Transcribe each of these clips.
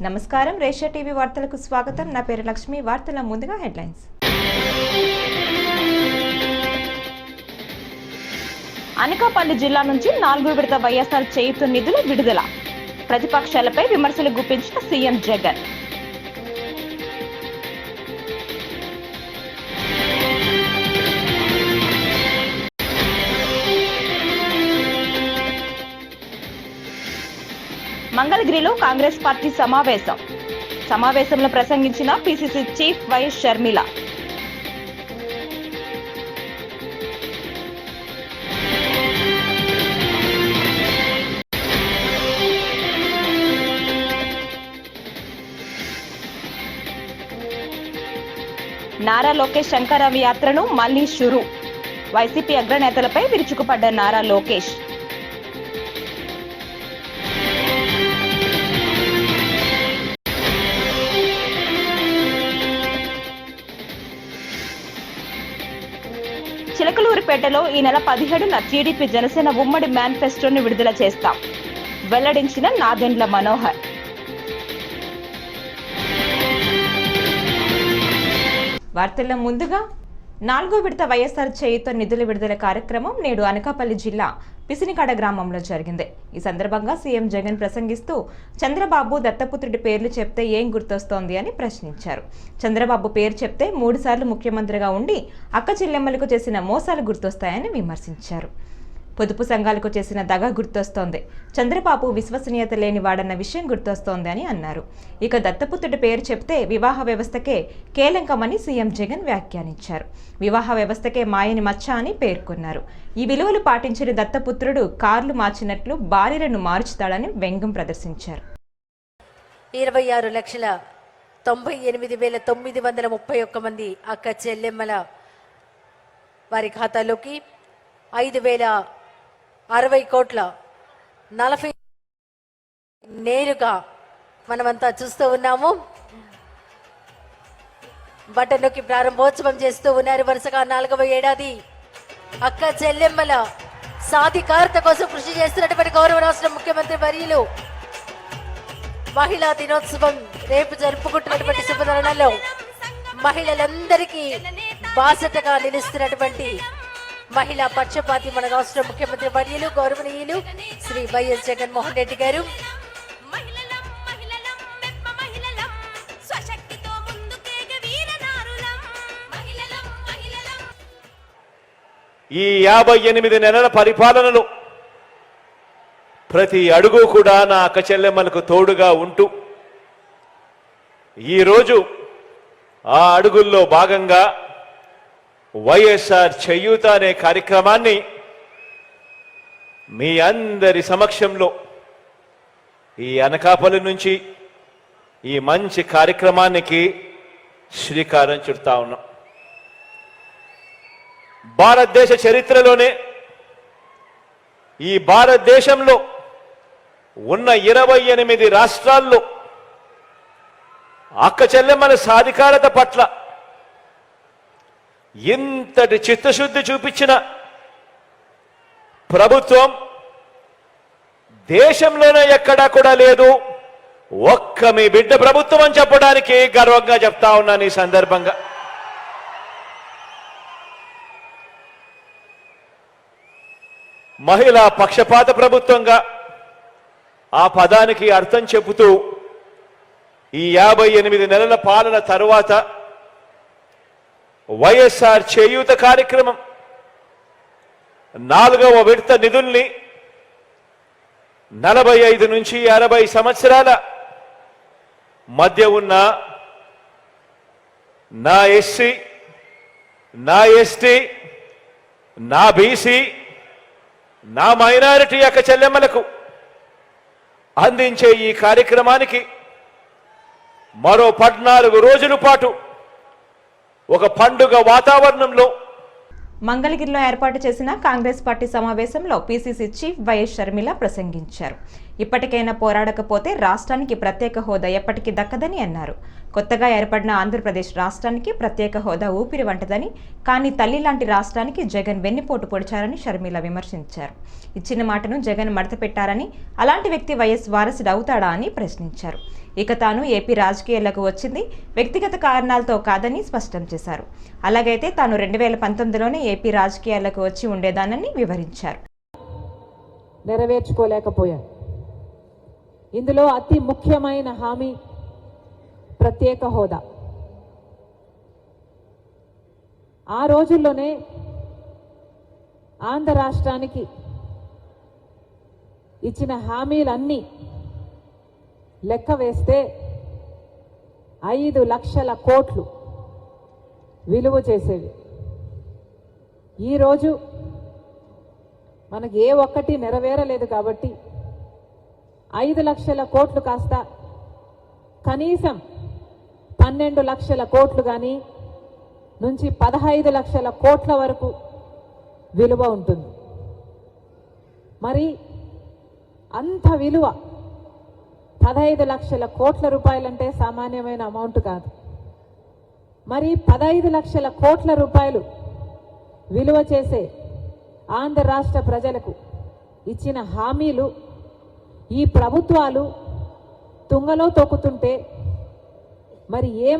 నమస్కారం రేషియా టీవీ వార్తలకు స్వాగతం. నా పేరు లక్ష్మి. వార్తల ముందుగా హెడ్లైన్స్. అనకాపల్లి జిల్లా నుంచి 4వ విడత వైఎస్ఆర్ చేయూత నిధుల విడుదల. ప్రతిపక్షాలపై విమర్శలు గుప్పించిన సీఎం జగన్. మంగళగిరిలో కాంగ్రెస్ పార్టీ సమావేశంలో ప్రసంగించిన PCC chief YS Sharmila. Nara Lokesh శంకరవి యాత్రను మళ్లీ షురు. వైసీపీ అగ్రనేతలపై విరుచుకుపడ్డ నారా లోకేష్. చిలకలూరిపేటలో ఈ నెల 17న టీడీపీ జనసేన ఉమ్మడి మేనిఫెస్టోని విడుదల చేస్తాం వెల్లడించిన నాదెండ్ల మనోహర్. వార్తల్లో ముందుగా 4వ విడత వైఎస్ఆర్ చేయూత నిధుల విడుదల కార్యక్రమం నేడు అనకాపల్లి జిల్లా పిసినికాడ గ్రామంలో జరిగింది. ఈ సందర్భంగా సీఎం జగన్ ప్రసంగిస్తూ చంద్రబాబు దత్తపుత్రుడి పేర్లు చెప్తే ఏం గుర్తొస్తోంది అని ప్రశ్నించారు. చంద్రబాబు పేరు చెప్తే 3 సార్లు ముఖ్యమంత్రిగా ఉండి అక్క చెల్లెమ్మలకు చేసిన మోసాలు గుర్తొస్తాయని విమర్శించారు. పొదుపు సంఘాలకు చేసిన దగ గుర్తొస్తోంది. చంద్రబాబు విశ్వసనీయత లేని వాడన్న విషయం గుర్తొస్తోంది అని అన్నారు. ఇక దత్తపుత్రుడి పేరు చెప్తే వివాహ వ్యవస్థకే కేలంకమని సీఎం జగన్ వ్యాఖ్యానించారు. వివాహ వ్యవస్థకే మాయని మచ్చ అని పేర్కొన్నారు. ఈ విలువలు పాటించిన దత్తపుత్రుడు కార్లు మార్చినట్లు భార్యలను మార్చుతాడని వ్యంగ్యం ప్రదర్శించారు. 26,98,931 మంది అక్క చెల్లెమ్మల వారి ఖాతాలోకి 5,060 కోట్ల 40 నేరుగా మనమంతా చూస్తూ ఉన్నాము. బటన్ నొక్కి ప్రారంభోత్సవం చేస్తూ ఉన్నారు. వరుసగా 4వ ఏడాది అక్క చెల్లెమ్మల సాధికారత కోసం కృషి చేస్తున్నటువంటి గౌరవ రాష్ట్ర ముఖ్యమంత్రి వర్యులు మహిళా దినోత్సవం రేపు జరుపుకుంటున్నటువంటి శుభతరుణంలో మహిళలందరికీ బాసటగా నిలుస్తున్నటువంటి మహిళా పక్షపాతి మన రాష్ట్ర ముఖ్యమంత్రి వర్యులు గౌరవనీయులు శ్రీ వైఎస్ జగన్మోహన్ రెడ్డి గారు. ఈ 58 నెలల పరిపాలనలో ప్రతి అడుగు కూడా నా అక్క చెల్లెమ్మలకు తోడుగా ఉంటూ ఈరోజు ఆ అడుగుల్లో భాగంగా వైఎస్ఆర్ చేయూత అనే కార్యక్రమాన్ని మీ అందరి సమక్షంలో ఈ అనకాపల్లి నుంచి ఈ మంచి కార్యక్రమానికి శ్రీకారం చుడతా ఉన్నాం. భారతదేశ చరిత్రలోనే ఈ భారతదేశంలో ఉన్న 28 రాష్ట్రాల్లో అక్క చెల్లెమ్మల సాధికారత పట్ల ఇంతటి చిత్తశుద్ధి చూపించిన ప్రభుత్వం దేశంలోనే ఎక్కడా కూడా లేదు. ఒక్క మీ బిడ్డ ప్రభుత్వం అని చెప్పడానికి గర్వంగా చెప్తా ఉన్నాను. ఈ సందర్భంగా మహిళా పక్షపాత ప్రభుత్వంగా ఆ పదానికి అర్థం చెబుతూ ఈ 58 నెలల పాలన తరువాత వైఎస్ఆర్ చేయూత కార్యక్రమం 4వ విడత నిధుల్ని 45 నుంచి 60 సంవత్సరాల మధ్య ఉన్న నా ఎస్సీ, నా ఎస్టీ, నా బీసీ, నా మైనారిటీ అక్క చెల్లెమ్మలకు అందించే ఈ కార్యక్రమానికి మరో 14 రోజుల పాటు ఒక పండుగ వాతావరణంలో మంగళగిరిలో ఏర్పాటు చేసిన కాంగ్రెస్ పార్టీ సమావేశంలో పిసిసి చీఫ్ వైఎస్ షర్మిల ప్రసంగించారు. ఇప్పటికైనా పోరాడకపోతే రాష్ట్రానికి ప్రత్యేక హోదా ఎప్పటికీ దక్కదని అన్నారు. కొత్తగా ఏర్పడిన ఆంధ్రప్రదేశ్ రాష్ట్రానికి ప్రత్యేక హోదా ఊపిరి వంటదని, కానీ తల్లి లాంటి రాష్ట్రానికి జగన్ వెన్నుపోటు పొడిచారని షర్మిల విమర్శించారు. ఇచ్చిన మాటను జగన్ మడత పెట్టారని, అలాంటి వ్యక్తి వైఎస్ వారసుడు అవుతాడా అని ప్రశ్నించారు. ఇక తాను ఏపీ రాజకీయాలకు వచ్చింది వ్యక్తిగత కారణాలతో కాదని స్పష్టం చేశారు. అలాగైతే తాను 2019లోనే ఏపీ రాజకీయాలకు వచ్చి ఉండేదానని వివరించారు. నెరవేర్చుకోలేకపోయారు. ఇందులో అతి ముఖ్యమైన హామీ ప్రత్యేక హోదా. ఆ రోజుల్లోనే ఆంధ్ర రాష్ట్రానికి ఇచ్చిన హామీలన్నీ లెక్క వేస్తే 5 లక్షల కోట్లు విలువ చేసేవి. ఈరోజు మనకి ఏ ఒక్కటి నెరవేరలేదు కాబట్టి 5 లక్షల కోట్లు కాస్త కనీసం 12 లక్షల కోట్లు కానీ నుంచి 15 లక్షల కోట్ల వరకు విలువ ఉంటుంది. మరి అంత విలువ 15 లక్షల కోట్ల రూపాయలంటే సామాన్యమైన అమౌంట్ కాదు. మరి 15 లక్షల కోట్ల రూపాయలు విలువ చేసే ఆంధ్ర రాష్ట్ర ప్రజలకు ఇచ్చిన హామీలు ఈ ప్రభుత్వాలు తుంగలో తొక్కుతుంటే మరి ఏ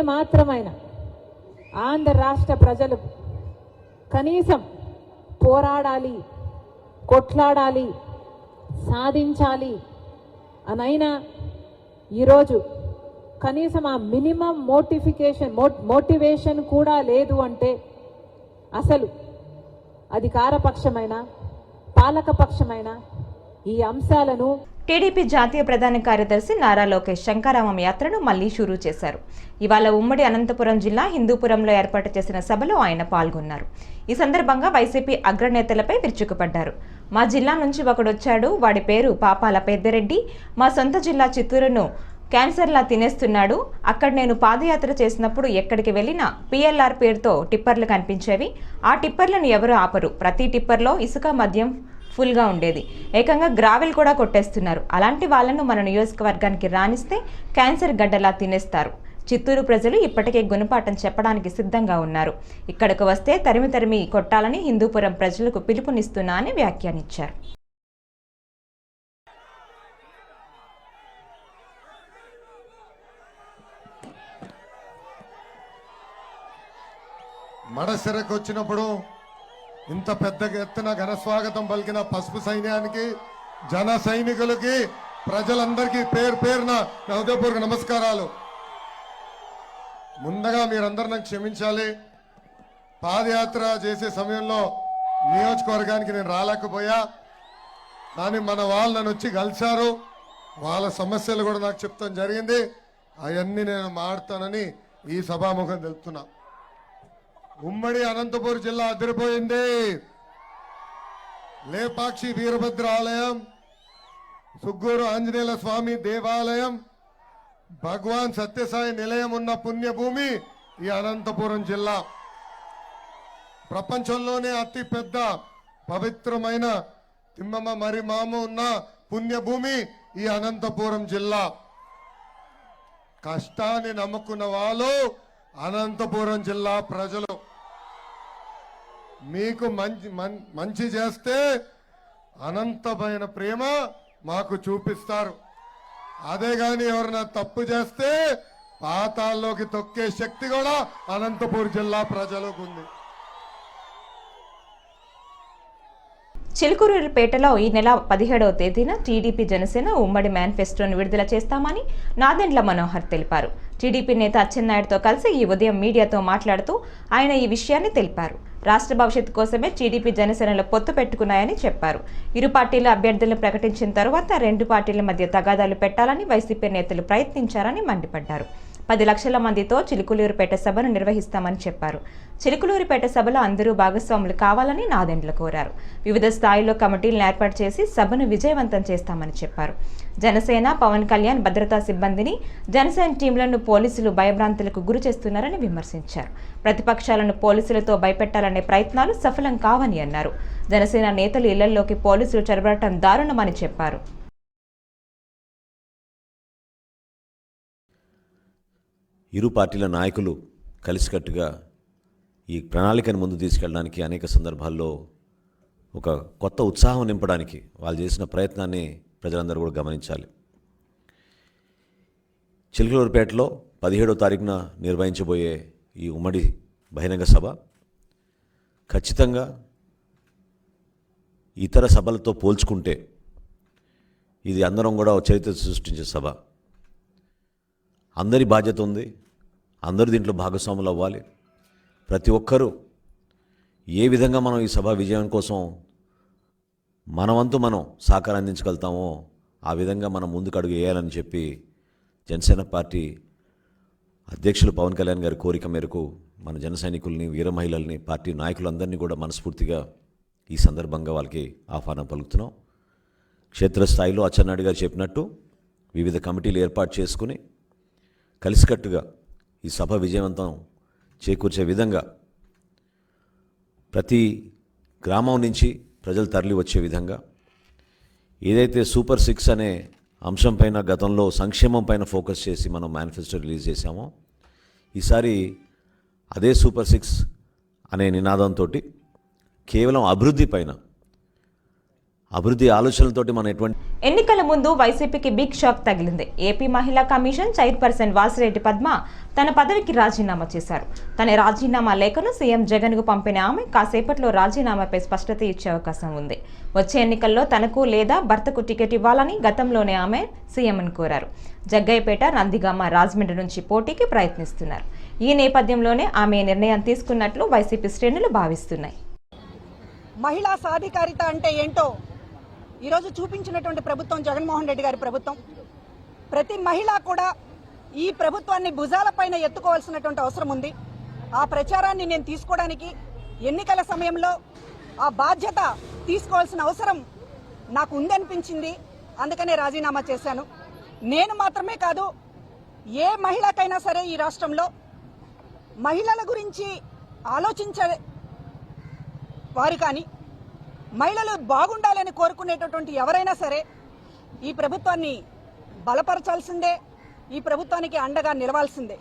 మాత్రమైనా ఆంధ్ర రాష్ట్ర ప్రజలు కనీసం పోరాడాలి, కొట్లాడాలి, సాధించాలి అనైనా ఈరోజు కనీసం ఆ మినిమం మోటివేషన్ కూడా లేదు అంటే అసలు అధికారపక్షమైన పాలకపక్షమైన ఈ అంశాలను టీడీపీ జాతీయ ప్రధాన కార్యదర్శి నారా లోకేష్ శంకారామం యాత్రను మళ్లీ షురూ చేశారు. ఇవాళ ఉమ్మడి అనంతపురం జిల్లా హిందూపురంలో ఏర్పాటు చేసిన సభలో ఆయన పాల్గొన్నారు. ఈ సందర్భంగా వైసీపీ అగ్రనేతలపై విరుచుకుపడ్డారు. మా జిల్లా నుంచి ఒకడొచ్చాడు, వాడి పేరు పాపాల పెద్దిరెడ్డి, మా సొంత జిల్లా చిత్తూరును క్యాన్సర్లా తినేస్తున్నాడు. అక్కడ నేను పాదయాత్ర చేసినప్పుడు ఎక్కడికి వెళ్ళినా PLR పేరుతో టిప్పర్లు కనిపించేవి. ఆ టిప్పర్లను ఎవరు ఆపరు. ప్రతి టిప్పర్లో ఇసుక మద్యం ఫుల్గా ఉండేది. ఏకంగా గ్రావెల్ కూడా కొట్టేస్తున్నారు. అలాంటి వాళ్లను మన నియోజకవర్గానికి రానిస్తే క్యాన్సర్ గడ్డలా తినేస్తారు. చిత్తూరు ప్రజలు ఇప్పటికే గుణపాఠం చెప్పడానికి సిద్ధంగా ఉన్నారు. ఇక్కడకు వస్తే తరిమి కొట్టాలని హిందూపురం ప్రజలకు పిలుపునిస్తున్నా అని వ్యాఖ్యానించారు. మడసెరకు వచ్చినప్పుడు ఇంత పెద్ద ఎత్తున ఘన స్వాగతం పలికిన పసుపు సైన్యానికి, జన సైనికులకి, ప్రజలందరికీ పేరు పేరున హృదయపూర్వక నమస్కారాలు. ముందుగా మీరందరూ నాకు క్షమించాలి. పాదయాత్ర చేసే సమయంలో నియోజకవర్గానికి నేను రాలేకపోయా. కానీ మన వాళ్ళు నన్ను వచ్చి కలిశారు. వాళ్ళ సమస్యలు కూడా నాకు చెప్తాం జరిగింది. అవన్నీ నేను మాట్లాడతానని ఈ సభాముఖం తెలుపుతున్నా. ఉమ్మడి అనంతపురం జిల్లా అదిరిపోయింది. లేపాక్షి వీరభద్ర ఆలయం, సుగ్గూరు ఆంజనేయ స్వామి దేవాలయం, భగవాన్ సత్యసాయి నిలయం ఉన్న పుణ్యభూమి ఈ అనంతపురం జిల్లా. ప్రపంచంలోనే అతి పెద్ద పవిత్రమైన తిమ్మమ్మ మరిమామ ఉన్న పుణ్యభూమి ఈ అనంతపురం జిల్లా. కష్టాన్ని నమ్ముకున్న వాళ్ళు అనంతపురం జిల్లా ప్రజలు. మీకు మంచి చేస్తే అనంతమైన ప్రేమ మాకు చూపిస్తారు. అదే గాని ఎవరైనా తప్పు చేస్తే పాతాల్లోకి తొక్కే శక్తి కూడా అనంతపురం జిల్లా ప్రజలకు ఉంది. చిలుకూరుపేటలో ఈ నెల 17వ తేదీన టీడీపీ జనసేన ఉమ్మడి మేనిఫెస్టోను విడుదల చేస్తామని నాదెండ్ల మనోహర్ తెలిపారు. టీడీపీ నేత అచ్చెన్నాయుడుతో కలిసి ఈ ఉదయం మీడియాతో మాట్లాడుతూ ఆయన ఈ విషయాన్ని తెలిపారు. రాష్ట్ర భవిష్యత్తు కోసమే టీడీపీ జనసేనలో పొత్తు పెట్టుకున్నాయని చెప్పారు. ఇరు పార్టీల అభ్యర్థులను ప్రకటించిన తరువాత రెండు పార్టీల మధ్య తగాదాలు పెట్టాలని వైసీపీ నేతలు ప్రయత్నించారని మండిపడ్డారు. 10 లక్షల మందితో చిలుకూరుపేట సభను నిర్వహిస్తామని చెప్పారు. చిలుకూరుపేట సభలో అందరూ భాగస్వాములు కావాలని నాదెండ్ల కోరారు. వివిధ స్థాయిలో కమిటీలను ఏర్పాటు చేసి సభను విజయవంతం చేస్తామని చెప్పారు. జనసేన పవన్ కళ్యాణ్ భద్రతా సిబ్బందిని, జనసేన టీంలను పోలీసులు భయభ్రాంతులకు గురి చేస్తున్నారని విమర్శించారు. ప్రతిపక్షాలను పోలీసులతో భయపెట్టాలనే ప్రయత్నాలు సఫలం కావని అన్నారు. జనసేన నేతలు ఇళ్లలోకి పోలీసులు చొరబడటం దారుణమని చెప్పారు. ఇరు పార్టీల నాయకులు కలిసికట్టుగా ఈ ప్రణాళికను ముందు తీసుకెళ్ళడానికి అనేక సందర్భాల్లో ఒక కొత్త ఉత్సాహం నింపడానికి వాళ్ళు చేసిన ప్రయత్నాన్ని ప్రజలందరూ కూడా గమనించాలి. చిలకలూరుపేటలో 17వ తారీఖున నిర్వహించబోయే ఈ ఉమ్మడి బహిరంగ సభ ఖచ్చితంగా ఇతర సభలతో పోల్చుకుంటే ఇది అందరం కూడా ఒక చరిత్ర సృష్టించే సభ. అందరి బాధ్యత ఉంది, అందరూ దీంట్లో భాగస్వాములు అవ్వాలి. ప్రతి ఒక్కరూ ఏ విధంగా మనం ఈ సభ విజయం కోసం మనవంతు మనం సహకారం అందించగలుగుతామో ఆ విధంగా మనం ముందుకు అడుగు వేయాలని చెప్పి జనసేన పార్టీ అధ్యక్షులు పవన్ కళ్యాణ్ గారి కోరిక మేరకు మన జన సైనికుల్ని, వీర మహిళల్ని, పార్టీ నాయకులందరినీ కూడా మనస్ఫూర్తిగా ఈ సందర్భంగా వాళ్ళకి ఆహ్వానం పలుకుతున్నాం. క్షేత్రస్థాయిలో అచ్చెన్నాయుడు గారు చెప్పినట్టు వివిధ కమిటీలు ఏర్పాటు చేసుకుని కలిసికట్టుగా ఈ సభ విజయవంతం చేకూర్చే విధంగా ప్రతి గ్రామం నుంచి ప్రజలు తరలి వచ్చే విధంగా ఏదైతే సూపర్ 6 అనే అంశం పైన గతంలో సంక్షేమం పైన ఫోకస్ చేసి మనం మేనిఫెస్టో రిలీజ్ చేశామో ఈసారి అదే సూపర్ 6 అనే నినాదంతో కేవలం అభివృద్ధి ఆలోచనలతోటి మనం ఎటువంటి ఎన్నికల ముందు వైసీపీకి బిగ్ షాక్ తగిలింది. ఏపీ మహిళా కమిషన్ చైర్పర్సన్ వాసిరెడ్డి పద్మ తన పదవికి రాజీనామా చేశారు. తన రాజీనామా లేఖను సీఎం జగన్ కు పంపిన ఆమె కాసేపట్లో రాజీనామాపై స్పష్టత ఇచ్చే అవకాశం ఉంది. వచ్చే ఎన్నికల్లో తనకు లేదా భర్తకు టికెట్ ఇవ్వాలని గతంలోనే ఆమె సీఎంను కోరారు. జగ్గయ్యపేట, నందిగామ, రాజమండ్రి నుంచి పోటీకి ప్రయత్నిస్తున్నారు. ఈ నేపథ్యంలోనే ఆమె నిర్ణయం తీసుకున్నట్లు వైసీపీ శ్రేణులు భావిస్తున్నాయి. మహిళా సాధికారిత అంటే ఏంటో ఈరోజు చూపించినటువంటి ప్రభుత్వం జగన్మోహన్ రెడ్డి గారి ప్రభుత్వం. ప్రతి మహిళ కూడా ఈ ప్రభుత్వాన్ని భుజాలపైన ఎత్తుకోవాల్సినటువంటి అవసరం ఉంది. ఆ ప్రచారాన్ని నేను తీసుకోవడానికి ఎన్నికల సమయంలో ఆ బాధ్యత తీసుకోవాల్సిన అవసరం నాకు ఉందనిపించింది. అందుకనే రాజీనామా చేశాను. నేను మాత్రమే కాదు, ఏ మహిళకైనా సరే ఈ రాష్ట్రంలో మహిళల గురించి ఆలోచించే వారు కానీ మహిళలు బాగుండాలని కోరుకునేటటువంటి ఎవరైనా సరే ఈ ప్రభుత్వాన్ని బలపరచాల్సిందే, ఈ ప్రభుత్వానికి అండగా నిలవాల్సిందే.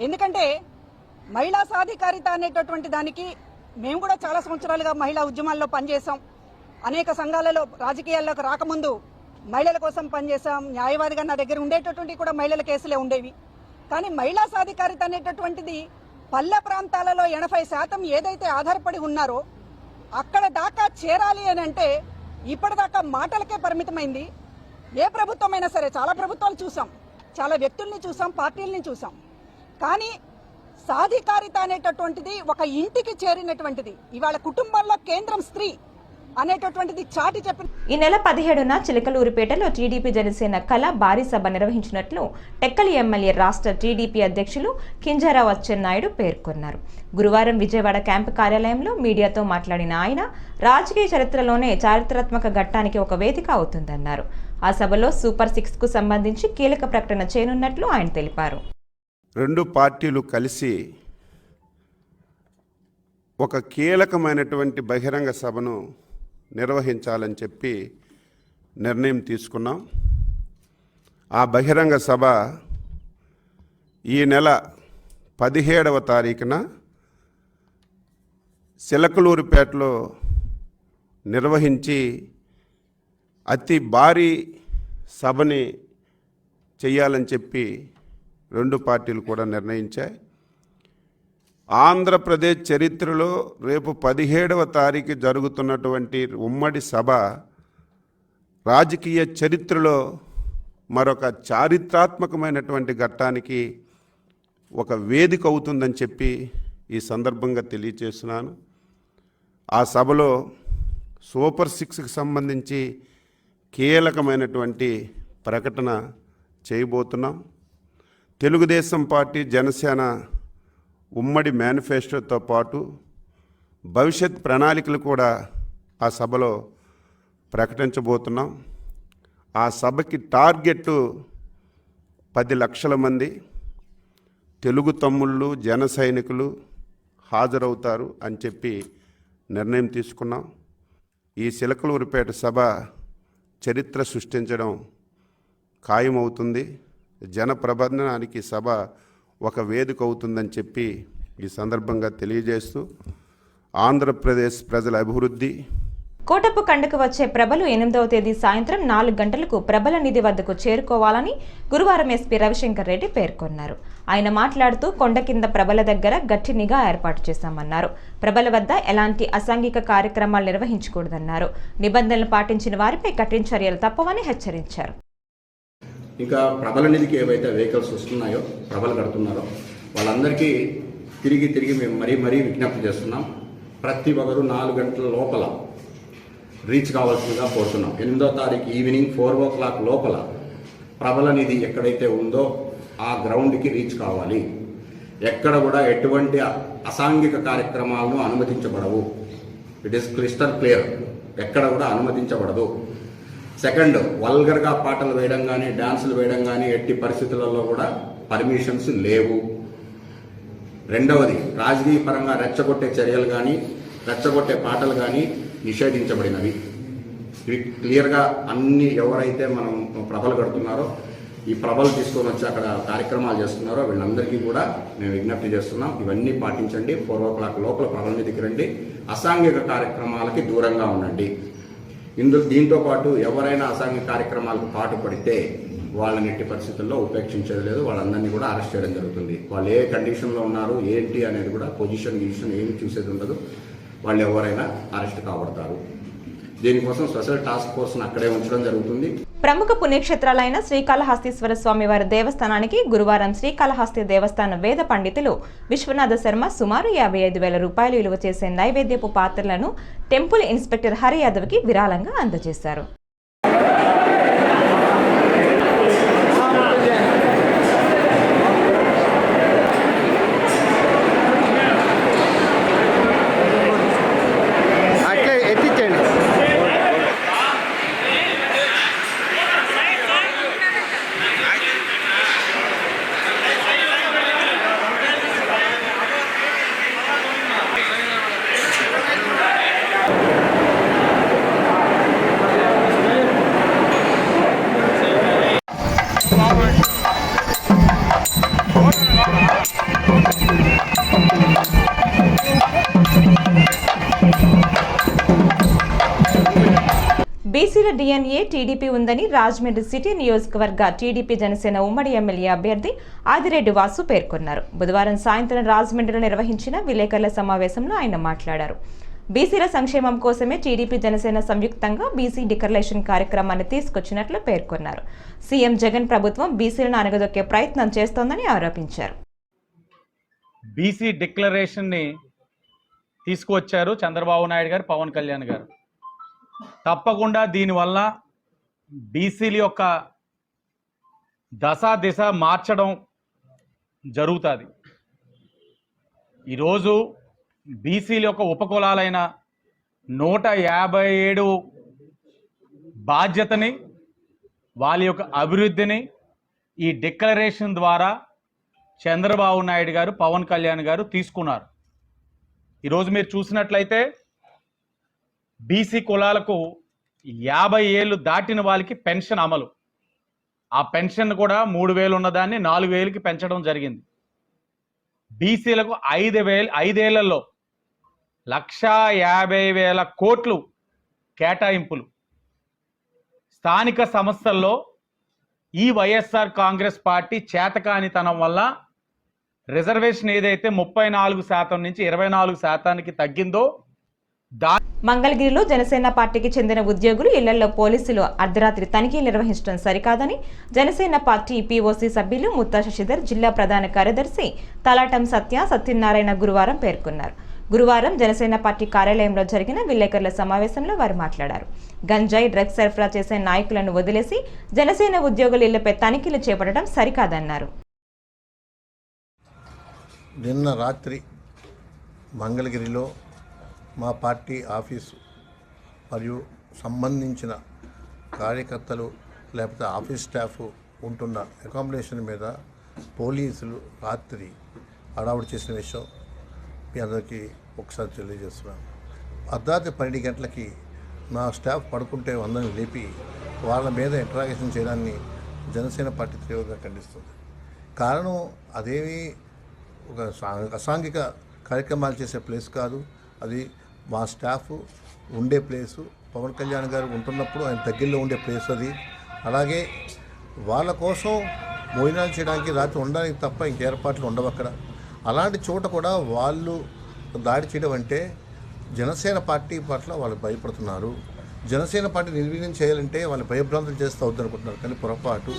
ఎందుకంటే మహిళా సాధికారిత అనేటటువంటి దానికి మేము కూడా చాలా సంవత్సరాలుగా మహిళా ఉద్యమాల్లో పనిచేసాం. అనేక సంఘాలలో రాజకీయాల్లోకి రాకముందు మహిళల కోసం పనిచేసాం. న్యాయవాదిగా నా దగ్గర ఉండేటటువంటి కూడా మహిళల కేసులే ఉండేవి. కానీ మహిళా సాధికారిత అనేటటువంటిది పల్లె ప్రాంతాలలో 80% ఏదైతే ఆధారపడి ఉన్నారో అక్కడ దాకా చేరాలి అని అంటే ఇప్పటిదాకా మాటలకే పరిమితమైంది. ఏ ప్రభుత్వమైనా సరే, చాలా ప్రభుత్వాలు చూసాం, చాలా వ్యక్తుల్ని చూసాం, పార్టీలని చూసాం. కానీ సాధికారిత అనేటటువంటిది ఒక ఇంటికి చేరినటువంటిది. ఇవాళ కుటుంబంలో కేంద్రం స్త్రీ అనేటటువంటిది చాటి చెప్పిన ఈ నెల 17న చిలకలూరుపేటలో టీడీపీ జనసేన కళ భారీ సభ నిర్వహించినట్లు టెక్కలి ఎమ్మెల్యే రాష్ట్ర టీడీపీ అధ్యక్షులు కింజరావు అచ్చెన్నాయుడు పేర్కొన్నారు. గురువారం విజయవాడ క్యాంపు కార్యాలయంలో మీడియాతో మాట్లాడిన ఆయన రాజకీయ చరిత్రలోనే చారిత్రాత్మక ఘట్టానికి ఒక వేదిక అవుతుందన్నారు. ఆ సభలో సూపర్ 6కు సంబంధించి కీలక ప్రకటన చేయనున్నట్లు ఆయన తెలిపారు. రెండు పార్టీలు కలిసి ఒక కీలకమైనటువంటి బహిరంగ సభను నిర్వహించాలని చెప్పి నిర్ణయం తీసుకున్నాం. ఆ బహిరంగ సభ ఈ నెల 17వ తారీఖున చిలకలూరుపేటలో నిర్వహించి అతి భారీ సభని చేయాలని చెప్పి రెండు పార్టీలు కూడా నిర్ణయించాయి. ఆంధ్రప్రదేశ్ చరిత్రలో రేపు 17వ తారీఖు జరుగుతున్నటువంటి ఉమ్మడి సభ రాజకీయ చరిత్రలో మరొక చారిత్రాత్మకమైనటువంటి ఘట్టానికి ఒక వేదిక అవుతుందని చెప్పి ఈ సందర్భంగా తెలియజేస్తున్నాను. ఆ సభలో సూపర్ 6కి సంబంధించి కీలకమైనటువంటి ప్రకటన చేయబోతున్నాం. తెలుగుదేశం పార్టీ, జనసేన ఉమ్మడి మేనిఫెస్టోతో పాటు భవిష్యత్ ప్రణాళికలు కూడా ఆ సభలో ప్రకటించబోతున్నాం. ఆ సభకి టార్గెట్ 10 లక్షల మంది తెలుగు తమ్ముళ్ళు, జన సైనికులు హాజరవుతారు అని చెప్పి నిర్ణయం తీసుకున్నాం. ఈ చిలకలూరుపేట సభ చరిత్ర సృష్టించడం ఖాయమవుతుంది. జన ప్రబంధనానికి సభ ఒక వేదిక అవుతుందని చెప్పి ఈ సందర్భంగా తెలియజేస్తూ ఆంధ్రప్రదేశ్ ప్రజల అభివృద్ధి, కోటప్ప కండకు వచ్చే ప్రభలు 8వ తేదీ సాయంత్రం 4 గంటలకు ప్రభల నిధి వద్దకు చేరుకోవాలని గురువారం ఎస్పీ రవిశంకర్ రెడ్డి పేర్కొన్నారు. ఆయన మాట్లాడుతూ కొండ కింద ప్రభల దగ్గర గట్టి నిఘా ఏర్పాటు చేశామన్నారు. ప్రభల వద్ద ఎలాంటి అసాంఘిక కార్యక్రమాలు నిర్వహించకూడదన్నారు. నిబంధనలు పాటించిన వారిపై కఠిన చర్యలు తప్పవని హెచ్చరించారు. ఇంకా ప్రభల నిధికి ఏవైతే వెహికల్స్ వస్తున్నాయో ప్రభలు కడుతున్నారో వాళ్ళందరికీ తిరిగి మేము మరీ విజ్ఞప్తి చేస్తున్నాం. ప్రతి ఒక్కరు 4 గంటల లోపల రీచ్ కావాల్సిందిగా కోరుతున్నాం. 8వ తారీఖు ఈవినింగ్ 4 o'clock లోపల ప్రభల నిధి ఎక్కడైతే ఉందో ఆ గ్రౌండ్కి రీచ్ కావాలి. ఎక్కడ కూడా ఎటువంటి అసాంఘిక కార్యక్రమాలను అనుమతించబడవు. It is crystal clear. ఎక్కడ కూడా అనుమతించబడదు. సెకండ్, వల్గర్గా పాటలు వేయడం కానీ డ్యాన్సులు వేయడం కానీ ఎట్టి పరిస్థితులలో కూడా పర్మిషన్స్ లేవు. రెండవది, రాజకీయ పరంగా రెచ్చగొట్టే చర్యలు కానీ రెచ్చగొట్టే పాటలు కానీ నిషేధించబడినవి. ఇవి క్లియర్గా అన్ని ఎవరైతే మనం ప్రభలు కడుతున్నారో ఈ ప్రభలు తీసుకొని వచ్చి అక్కడ కార్యక్రమాలు చేస్తున్నారో వీళ్ళందరికీ కూడా మేము విజ్ఞప్తి చేస్తున్నాం. ఇవన్నీ పాటించండి. 4 o'clock లోపల ప్రభల నిధికి రండి. అసాంఘిక కార్యక్రమాలకి దూరంగా ఉండండి. దీంతో పాటు ఎవరైనా అసాంఘిక కార్యక్రమాలకు పాటుపడితే వాళ్ళని ఎట్టి పరిస్థితుల్లో ఉపేక్షించేది లేదు. వాళ్ళందరినీ కూడా అరెస్ట్ చేయడం జరుగుతుంది. వాళ్ళు ఏ కండిషన్లో ఉన్నారు ఏంటి అనేది కూడా పొజిషన్ ఏమి చూసేది ఉండదు. వాళ్ళు ఎవరైనా అరెస్ట్ కాబడతారు. దీనికోసం స్పెషల్ టాస్క్ ఫోర్స్ను అక్కడే ఉంచడం జరుగుతుంది. ప్రముఖ పుణ్యక్షేత్రాలైన శ్రీకాళహస్తీశ్వర స్వామి వారి దేవస్థానానికి గురువారం శ్రీకాళహస్తి దేవస్థాన వేద పండితులు విశ్వనాథ శర్మ సుమారు 55,000 రూపాయలు విలువ చేసే నైవేద్యపు పాత్రలను టెంపుల్ ఇన్స్పెక్టర్ హరి యాదవ్కి విరాళంగా అందజేశారు. బీసీల డిఎన్ఏ టీడీపీ ఉందని రాజమండ్రి సిటీ నియోజకవర్గ టీడీపీ జనసేన ఉమ్మడి ఎమ్మెల్యే అభ్యర్థి ఆదిరెడ్డి వాసు పేర్కొన్నారు. బుధవారం సాయంత్రం రాజమండ్రిలో నిర్వహించిన విలేకరుల సమావేశంలో ఆయన మాట్లాడారు. బీసీల సంక్షేమం కోసమే టీడీపీ జనసేన సంయుక్తంగా బీసీ డిక్లరేషన్ కార్యక్రమాన్ని తీసుకొచ్చినట్లు పేర్కొన్నారు. సీఎం జగన్ ప్రభుత్వం బీసీలను అణగదొక్కే ప్రయత్నం చేస్తోందని ఆరోపించారు. బీసీ డిక్లరేషన్ని తీసుకువచ్చారు చంద్రబాబు నాయుడు గారు, పవన్ కళ్యాణ్ గారు. తప్పకుండా దీనివల్ల బీసీల యొక్క దిశ మార్చడం జరుగుతుంది. ఈరోజు బీసీల యొక్క ఉపకులాలైన 157 బాధ్యతని, వాళ్ళ యొక్క అభివృద్ధిని ఈ డిక్లరేషన్ ద్వారా చంద్రబాబు నాయుడు గారు, పవన్ కళ్యాణ్ గారు తీసుకున్నారు. ఈరోజు మీరు చూసినట్లయితే బీసీ కులాలకు 50 ఏళ్ళు దాటిన వాళ్ళకి పెన్షన్ అమలు. ఆ పెన్షన్ కూడా 3,000 ఉన్నదాన్ని 4,000కి పెంచడం జరిగింది. బీసీలకు 5 ఏళ్లలో 1,50,000 కోట్లు కేటాయింపులు. స్థానిక సంస్థల్లో ఈ వైఎస్ఆర్ కాంగ్రెస్ పార్టీ చేతకానితనం వల్ల రిజర్వేషన్ ఏదైతే 34% నుంచి 24%కి తగ్గిందో మంగళగిరిలో జనసేన పార్టీకి చెందిన ఉద్యోగులు ఇళ్లలో పోలీసులు అర్ధరాత్రి తనిఖీలు నిర్వహించడం సరికాదని జనసేన పార్టీ పీఓసీ సభ్యులు ముత్తా శశిధర్, జిల్లా ప్రధాన కార్యదర్శి తలాటం సత్యనారాయణ గురువారం పేర్కొన్నారు. గురువారం జనసేన పార్టీ కార్యాలయంలో జరిగిన విలేకరుల సమావేశంలో వారు మాట్లాడారు. గంజాయి, డ్రగ్స్ సరఫరా చేసే నాయకులను వదిలేసి జనసేన ఉద్యోగులు ఇళ్లపై తనిఖీలు చేపట్టడం సరికాదన్నారు. నిన్న రాత్రి మంగళగిరిలో మా పార్టీ ఆఫీసు మరియు సంబంధించిన కార్యకర్తలు లేకపోతే ఆఫీస్ స్టాఫ్ ఉంటున్న అకామిడేషన్ మీద పోలీసులు రాత్రి హడావుడి చేసిన విషయం మీ అందరికీ ఒకసారి తెలియజేస్తున్నాను. అర్ధరాత్రి 12 గంటలకి నా స్టాఫ్ పడుకుంటే అందరిని లేపి వాళ్ళ మీద ఇంట్రాగేషన్ చేయడాన్ని జనసేన పార్టీ తీవ్రంగా ఖండిస్తుంది. కారణం అదేమీ ఒక అసాంఘిక కార్యక్రమాలు చేసే ప్లేస్ కాదు. అది మా స్టాఫ్ ఉండే ప్లేసు, పవన్ కళ్యాణ్ గారు ఉంటున్నప్పుడు ఆయన దగ్గరలో ఉండే ప్లేస్ అది. అలాగే వాళ్ళ కోసం భోజనాలు చేయడానికి రాత్రి ఉండడానికి తప్ప ఇంక ఏర్పాట్లు ఉండవు అక్కడ. అలాంటి చోట కూడా వాళ్ళు దాడి చేయడం అంటే జనసేన పార్టీ పట్ల వాళ్ళు భయపడుతున్నారు. జనసేన పార్టీ నిర్వీర్యం చేయాలంటే వాళ్ళు భయభ్రాంతులు చేస్తూ అవుద్దనుకుంటున్నారు. కానీ పొరపాటు.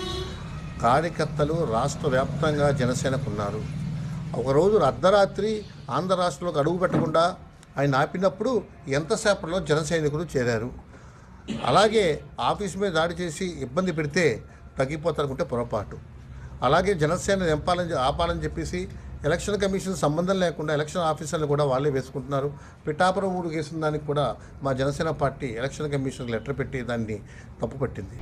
కార్యకర్తలు రాష్ట్ర వ్యాప్తంగా జనసేనకు ఉన్నారు. ఒకరోజు అర్ధరాత్రి ఆంధ్ర రాష్ట్రంలోకి అడుగు పెట్టకుండా ఆయన ఆపినప్పుడు ఎంతసేపట్లో జన సైనికులు చేరారు. అలాగే ఆఫీస్ మీద దాడి చేసి ఇబ్బంది పెడితే తగ్గిపోతారనుకుంటే పొరపాటు. అలాగే జనసేన ఆపాలని చెప్పేసి ఎలక్షన్ కమిషన్ సంబంధం లేకుండా ఎలక్షన్ ఆఫీసర్లు కూడా వాళ్ళే వేసుకుంటున్నారు. పిఠాపురం ఊరు వేసిన దానికి కూడా మా జనసేన పార్టీ ఎలక్షన్ కమిషన్కి లెటర్ పెట్టి దాన్ని తప్పుపట్టింది.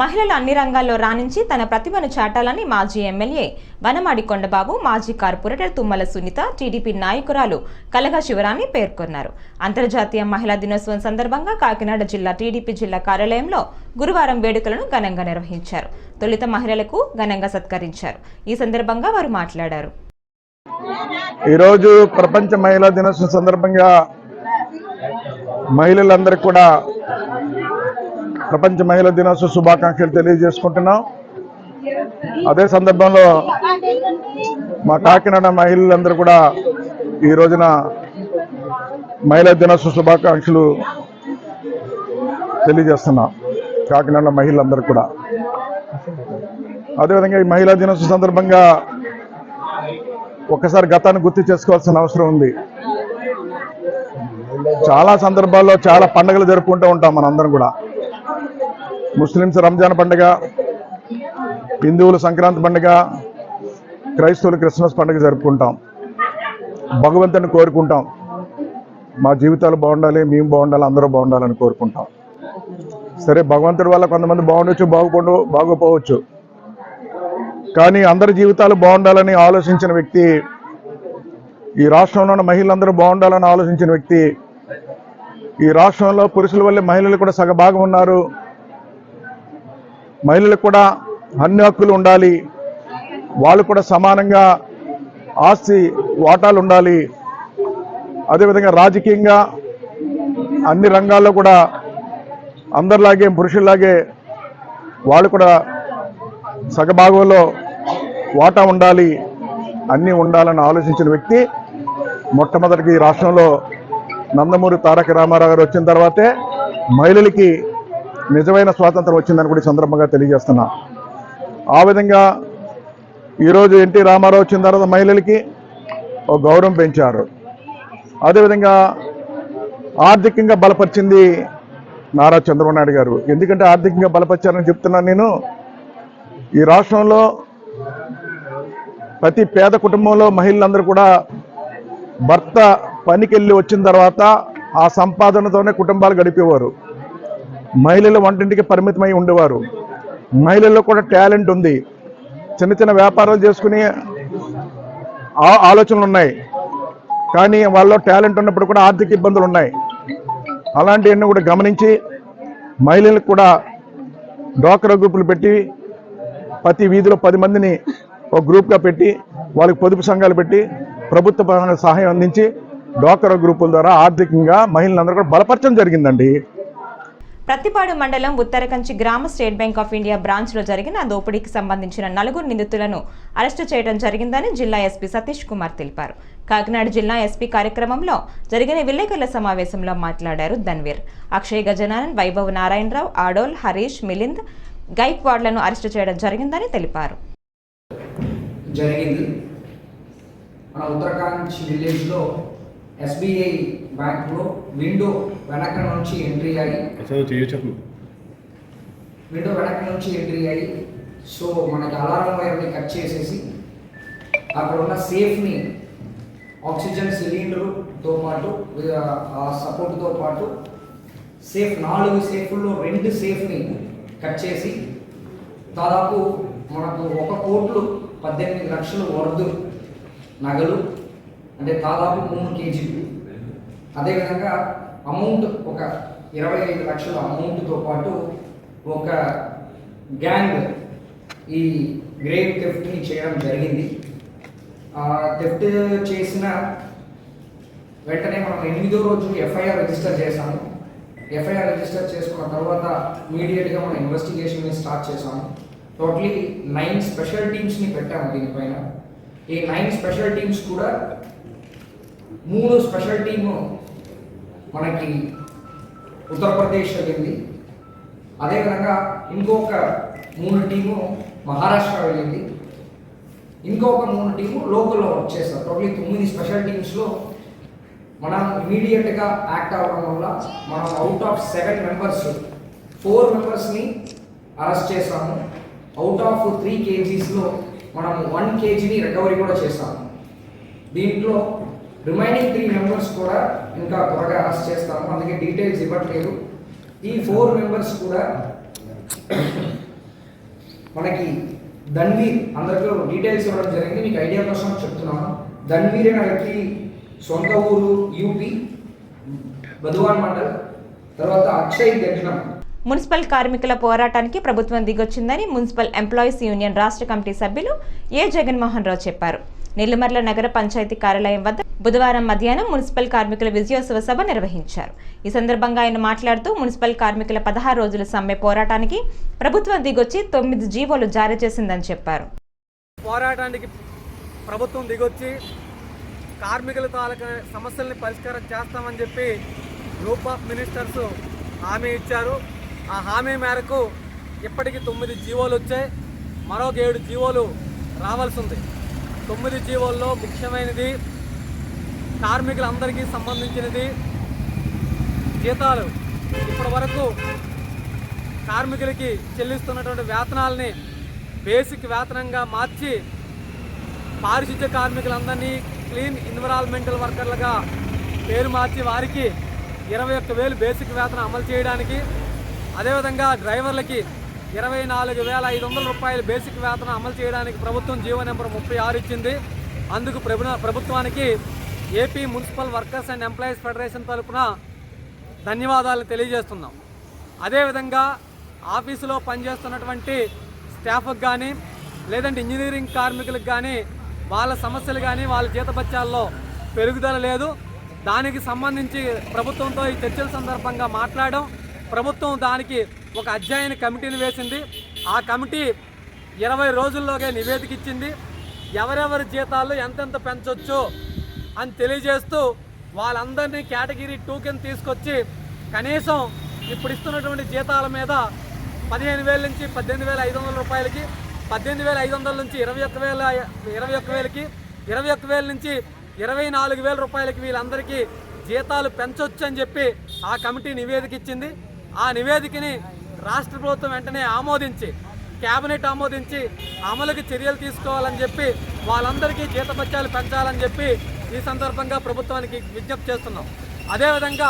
మహిళలు అన్ని రంగాల్లో రాణించి తన ప్రతిభను చాటాలని మాజీ ఎమ్మెల్యే వనమాడి కొండబాబు, మాజీ కార్పొరేటర్ తుమ్మల సునీత, టీడీపీ నాయకురాలు కలగా శివరాణి పేర్కొన్నారు. అంతర్జాతీయ మహిళా దినోత్సవం సందర్భంగా కాకినాడ జిల్లా టీడీపీ జిల్లా కార్యాలయంలో గురువారం వేడుకలను ఘనంగా నిర్వహించారు. తొలుత మహిళలకు ఘనంగా సత్కరించారు. ఈ సందర్భంగా వారు మాట్లాడారు. ఈరోజు ప్రపంచ మహిళా దినోత్సవం సందర్భంగా మహిళలందరికీ కూడా ప్రపంచ మహిళా దినోత్సవ శుభాకాంక్షలు తెలియజేసుకుంటున్నాం. అదే సందర్భంలో మా కాకినాడ మహిళలందరూ కూడా ఈ రోజున మహిళా దినోత్సవ శుభాకాంక్షలు తెలియజేస్తున్నాం. కాకినాడ మహిళలందరూ కూడా అదేవిధంగా ఈ మహిళా దినోత్సవ సందర్భంగా ఒక్కసారి గతాన్ని గుర్తు చేసుకోవాల్సిన అవసరం ఉంది. చాలా సందర్భాల్లో చాలా పండుగలు జరుపుకుంటూ ఉంటాం మనందరం కూడా. ముస్లిమ్స్ రంజాన్ పండుగ, హిందువులు సంక్రాంతి పండుగ, క్రైస్తవులు క్రిస్మస్ పండుగ జరుపుకుంటాం. భగవంతుని కోరుకుంటాం, మా జీవితాలు బాగుండాలి, మేము బాగుండాలి, అందరూ బాగుండాలని కోరుకుంటాం. సరే, భగవంతుడి వల్ల కొంతమంది బాగుండొచ్చు, బాగోపోవచ్చు. కానీ అందరి జీవితాలు బాగుండాలని ఆలోచించిన వ్యక్తి, ఈ రాష్ట్రంలో ఉన్న మహిళలందరూ బాగుండాలని ఆలోచించిన వ్యక్తి, ఈ రాష్ట్రంలో పురుషుల వల్లే మహిళలు కూడా సగభాగం ఉన్నారు, మహిళలకు కూడా అన్ని హక్కులు ఉండాలి, వాళ్ళు కూడా సమానంగా ఆస్తి వాటాలు ఉండాలి, అదేవిధంగా రాజకీయంగా అన్ని రంగాల్లో కూడా అందరిలాగే పురుషుల్లాగే వాళ్ళు కూడా సగభాగంలో వాటా ఉండాలి, అన్నీ ఉండాలని ఆలోచించిన వ్యక్తి మొట్టమొదటికి ఈ రాష్ట్రంలో నందమూరి తారక రామారావు గారు వచ్చిన తర్వాతే మహిళలకి నిజమైన స్వాతంత్రం వచ్చిందని కూడా ఈ సందర్భంగా తెలియజేస్తున్నా. ఆ విధంగా ఈరోజు ఎన్టీ రామారావు వచ్చిన తర్వాత మహిళలకి ఒక గౌరవం పెంచారు. అదేవిధంగా ఆర్థికంగా బలపరిచింది నారా చంద్రబాబు నాయుడు గారు. ఎందుకంటే ఆర్థికంగా బలపరిచారని చెప్తున్నాను నేను. ఈ రాష్ట్రంలో ప్రతి పేద కుటుంబంలో మహిళలందరూ కూడా భర్త పనికెళ్ళి వచ్చిన తర్వాత ఆ సంపాదనతోనే కుటుంబాలు గడిపేవారు. మహిళలు వంటింటికి పరిమితమై ఉండేవారు. మహిళల్లో కూడా టాలెంట్ ఉంది, చిన్న చిన్న వ్యాపారాలు చేసుకునే ఆలోచనలు ఉన్నాయి. కానీ వాళ్ళలో టాలెంట్ ఉన్నప్పుడు కూడా ఆర్థిక ఇబ్బందులు ఉన్నాయి. అలాంటివన్నీ కూడా గమనించి మహిళలకు కూడా డ్వాక్రా గ్రూపులు పెట్టి ప్రతి వీధిలో 10 మందిని ఒక గ్రూప్గా పెట్టి వాళ్ళకి పొదుపు సంఘాలు పెట్టి ప్రభుత్వ సహాయం అందించి డ్వాక్రా గ్రూపుల ద్వారా ఆర్థికంగా మహిళలందరూ కూడా బలపరచడం జరిగిందండి. ప్రతిపాడు మండలం ఉత్తరకంచి గ్రామ స్టేట్ బ్యాంక్ ఆఫ్ ఇండియా బ్రాంచ్లో జరిగిన దోపిడీకి సంబంధించిన 4 నిందితులను అరెస్టు చేయడం జరిగిందని జిల్లా ఎస్పీ సతీష్ కుమార్ తెలిపారు. కాకినాడ జిల్లా ఎస్పీ కార్యక్రమంలో జరిగిన విలేకరుల సమావేశంలో మాట్లాడారు ధన్వీర్. అక్షయ్ గజనానన్, వైభవ్ నారాయణరావు, ఆడోల్, హరీష్, మిలింద్, గైక్వాడ్లను అరెస్టు చేయడం జరిగిందని తెలిపారు. జరిగింది మన ఉత్తరకాంచ్ విలేజ్లో ఎస్బీఐ బ్యాంక్లో విండో వెనక నుంచి ఎంట్రీ అయ్యి సో మనకి అలారం వైర్ని కట్ చేసేసి అక్కడ ఉన్న సేఫ్ని ఆక్సిజన్ సిలిండర్తో పాటు ఆ సపోర్ట్తో పాటు సేఫ్ 4 సేఫ్ల్లో 2 సేఫ్ని కట్ చేసి దాదాపు మనకు 1,18 లక్షల వర్తు నగలు, అంటే దాదాపు 3 కేజీలు, అదేవిధంగా అమౌంట్ ఒక 25 లక్షల అమౌంట్తో పాటు ఒక గ్యాంగ్ ఈ గ్రేవ్ థెఫ్ట్ని చేయడం జరిగింది. థెఫ్ట్ చేసిన వెంటనే మనం 8వ రోజు ఎఫ్ఐఆర్ రిజిస్టర్ చేశాము. ఎఫ్ఐఆర్ రిజిస్టర్ చేసుకున్న తర్వాత ఇమీడియట్గా మనం ఇన్వెస్టిగేషన్ని స్టార్ట్ చేసాము. టోటలీ 9 స్పెషల్ టీమ్స్ని పెట్టాము దీనిపైన. ఈ 9 స్పెషల్ టీమ్స్ కూడా 3 స్పెషల్ టీము మనకి ఉత్తరప్రదేశ్ వెళ్ళింది, అదేవిధంగా ఇంకొక 3 టీము మహారాష్ట్ర వెళ్ళింది, ఇంకొక 3 టీము లోకల్లో వర్క్ చేస్తారు. టోటలీ 9 స్పెషల్ టీమ్స్లో మనం ఇమీడియట్గా యాక్ట్ అవ్వడం వల్ల మనం అవుట్ ఆఫ్ 7 మెంబర్స్ 4 మెంబర్స్ని అరెస్ట్ చేసాము. అవుట్ ఆఫ్ 3 కేజీస్లో మనం 1 కేజీని రికవరీ కూడా చేసాము. దీంట్లో రిమైనింగ్ 3 మెంబర్స్ కూడా ఇంకా త్వరగా అరెస్ట్ చేస్తాము, అందుకే డీటెయిల్స్ ఇవ్వట్లేదు. ఈ 4 మెంబర్స్ కూడా మనకి ధన్వీర్, అందరికీ డీటెయిల్స్ ఇవ్వడం జరిగింది, మీకు ఐడియా కోసం చెప్తున్నాను. ధన్వీర్ అనే వ్యక్తి సొంత ఊరు యూపీ బధువాన్ మండల్. తర్వాత అక్షయ్ గజ్నం. మున్సిపల్ కార్మికుల పోరాటానికి ప్రభుత్వం దిగొచ్చిందని మున్సిపల్ ఎంప్లాయీస్ యూనియన్ రాష్ట్ర కమిటీ సభ్యులు ఏ జగన్మోహన్ రావు చెప్పారు. నెల్లిమర్ల నగర పంచాయతీ కార్యాలయం వద్ద బుధవారం మధ్యాహ్నం మున్సిపల్ కార్మికుల విజయోత్సవ సభ నిర్వహించారు. ఈ సందర్భంగా ఆయన మాట్లాడుతూ మున్సిపల్ కార్మికుల 16 రోజుల సమ్మె పోరాటానికి ప్రభుత్వం దిగొచ్చి 9 జీవోలు జారీ చేసిందని చెప్పారు. పోరాటానికి ప్రభుత్వం దిగొచ్చి కార్మికుల తాలూకా సమస్యల్ని పరిష్కారం చేస్తామని చెప్పి గ్రూప్ ఆఫ్ మినిస్టర్స్ హామీ ఇచ్చారు. ఆ హామీ మేరకు ఇప్పటికి 9 జీవోలు వచ్చాయి, మరొక 7 జీవోలు రావాల్సి ఉంది. 9 జీవోల్లో ముఖ్యమైనది కార్మికులందరికీ సంబంధించినది జీతాలు. ఇప్పటి వరకు కార్మికులకి చెల్లిస్తున్నటువంటి వేతనాలని బేసిక్ వేతనంగా మార్చి పారిశుద్ధ్య కార్మికులందరినీ క్లీన్ ఎన్విరాన్మెంటల్ వర్కర్లుగా పేరు మార్చి వారికి 21,000 బేసిక్ వేతనం అమలు చేయడానికి, అదేవిధంగా డ్రైవర్లకి 24,500 రూపాయలు బేసిక్ వేతనం అమలు చేయడానికి ప్రభుత్వం జీవో నెంబర్ 36 ఇచ్చింది. అందుకు ప్రభుత్వానికి AP municipal workers and employees federation తరఫున ధన్యవాదాలు తెలియజేస్తున్నాం. అదేవిధంగా ఆఫీసులో పనిచేస్తున్నటువంటి స్టాఫ్కి కానీ లేదంటే ఇంజనీరింగ్ కార్మికులకు కానీ వాళ్ళ సమస్యలు కానీ వాళ్ళ జీతభత్యాల్లో పెరుగుదల లేదు. దానికి సంబంధించి ప్రభుత్వంతో ఈ చర్చల సందర్భంగా మాట్లాడడం, ప్రభుత్వం దానికి ఒక అధ్యయన కమిటీని వేసింది. ఆ కమిటీ 20 రోజుల్లోగా నివేదిక ఇచ్చింది. ఎవరెవరి జీతాలు ఎంతెంత పెంచవచ్చు అని తెలియజేస్తూ వాళ్ళందరినీ కేటగిరీ 2 కింద తీసుకొచ్చి కనీసం ఇప్పుడు ఇస్తున్నటువంటి జీతాల మీద 15,000 నుంచి 18,500 రూపాయలకి, 18,500 నుంచి 21,000కి, 21,000 నుంచి 24,000 రూపాయలకి వీళ్ళందరికీ జీతాలు పెంచవచ్చు అని చెప్పి ఆ కమిటీ నివేదిక ఇచ్చింది. ఆ నివేదికని రాష్ట్ర ప్రభుత్వం వెంటనే ఆమోదించి, కేబినెట్ ఆమోదించి అమలుకి చర్యలు తీసుకోవాలని చెప్పి వాళ్ళందరికీ జీతభత్యాలు పెంచాలని చెప్పి ఈ సందర్భంగా ప్రభుత్వానికి విజ్ఞప్తి చేస్తున్నాం. అదేవిధంగా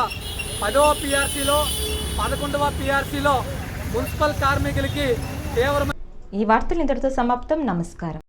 10వ PRCలో 11వ PRCలో మున్సిపల్ కార్మికులకి తీవ్రమైన ఈ వార్తలు ఇంతటితో సమాప్తం. నమస్కారం.